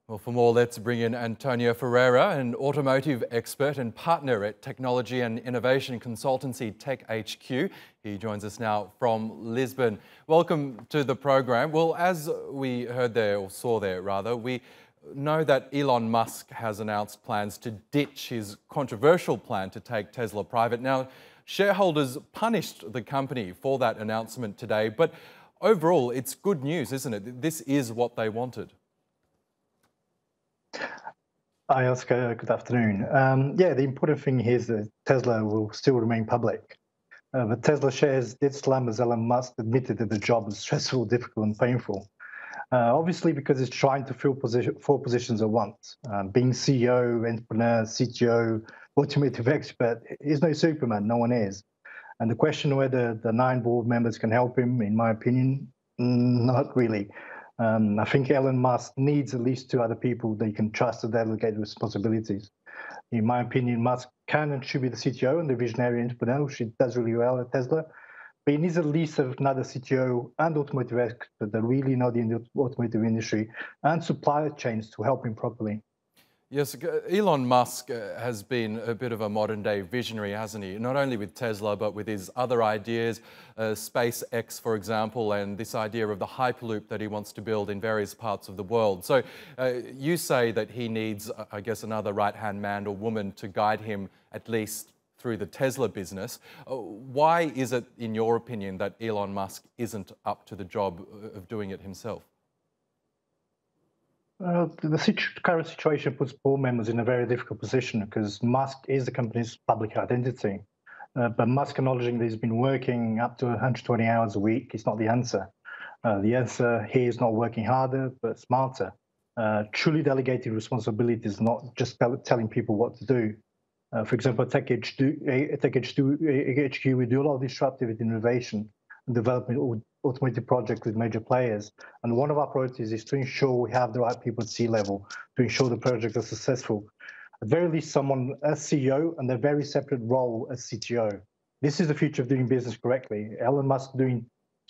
Well, for more, let's bring in Antonio Ferreira, an automotive expert and partner at technology and innovation consultancy TechHQ. He joins us now from Lisbon. Welcome to the program. Well, as we heard there, or saw there rather, we know that Elon Musk has announced plans to ditch his controversial plan to take Tesla private. Now, shareholders punished the company for that announcement today, but overall, it's good news, isn't it? This is what they wanted. Hi, Oscar. Good afternoon. The important thing here is that Tesla will still remain public. The Tesla shares did slam as Elon Musk admitted that the job was stressful, difficult, and painful. Obviously, because it's trying to fill four positions at once. Being CEO, entrepreneur, CTO, automotive expert is no Superman. No one is. And the question whether the 9 board members can help him, in my opinion, not really. I think Elon Musk needs at least 2 other people that he can trust to delegate responsibilities. In my opinion, Musk can and should be the CTO and the visionary entrepreneur, which he does really well at Tesla. But he needs at least another CTO and automotive expert that really know the automotive industry and supply chains to help him properly. Yes, Elon Musk has been a bit of a modern-day visionary, hasn't he? Not only with Tesla, but with his other ideas, SpaceX, for example, and this idea of the Hyperloop that he wants to build in various parts of the world. So you say that he needs, I guess, another right-hand man or woman to guide him, at least through the Tesla business. Why is it, in your opinion, that Elon Musk isn't up to the job of doing it himself? The current situation puts board members in a very difficult position because Musk is the company's public identity. But Musk acknowledging that he's been working up to 120 hours a week is not the answer. The answer here is not working harder, but smarter. Truly delegated responsibility is not just telling people what to do. For example, at TechHQ, we do a lot of disruptive innovation and development automotive projects with major players. And one of our priorities is to ensure we have the right people at C-level to ensure the projects are successful. At very least, someone as CEO and a very separate role as CTO. This is the future of doing business correctly. Elon Musk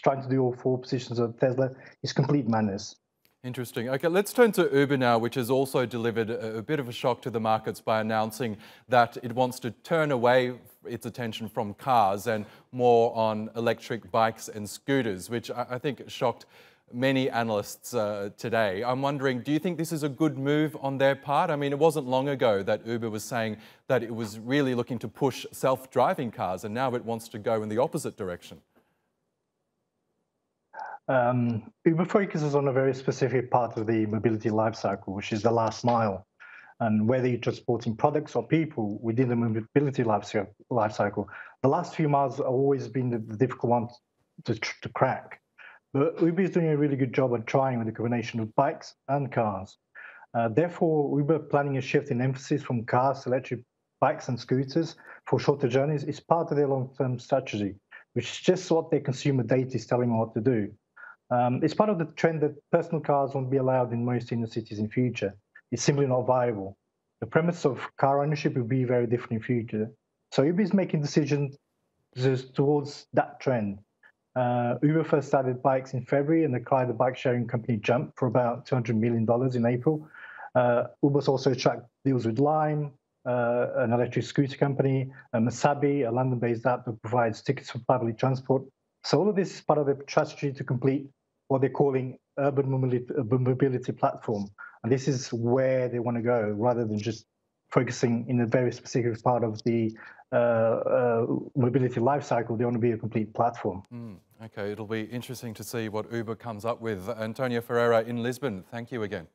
trying to do all 4 positions of Tesla is complete madness. Interesting. Okay, let's turn to Uber now, which has also delivered a bit of a shock to the markets by announcing that it wants to turn away its attention from cars and more on electric bikes and scooters, which I think shocked many analysts today. I'm wondering, do you think this is a good move on their part? I mean, it wasn't long ago that Uber was saying that it was really looking to push self-driving cars, and now it wants to go in the opposite direction. Uber focuses on a very specific part of the mobility lifecycle, which is the last mile. And whether you're transporting products or people within the mobility lifecycle, the last few miles have always been the difficult one to crack. But Uber is doing a really good job at trying with a combination of bikes and cars. Therefore, Uber planning a shift in emphasis from cars to electric bikes and scooters for shorter journeys is part of their long-term strategy, which is just what their consumer data is telling them what to do. It's part of the trend that personal cars won't be allowed in most inner cities in future. It's simply not viable. The premise of car ownership will be very different in future. So Uber is making decisions towards that trend. Uber first started bikes in February and acquired the bike sharing company Jump for about $200 million in April. Uber's also struck deals with Lime, an electric scooter company, Masabi, a London-based app that provides tickets for public transport. So all of this is part of the strategy to complete what they're calling urban mobility platform. And this is where they want to go, rather than just focusing in a very specific part of the mobility lifecycle. They want to be a complete platform. Okay, it'll be interesting to see what Uber comes up with. Antonio Ferreira in Lisbon, thank you again.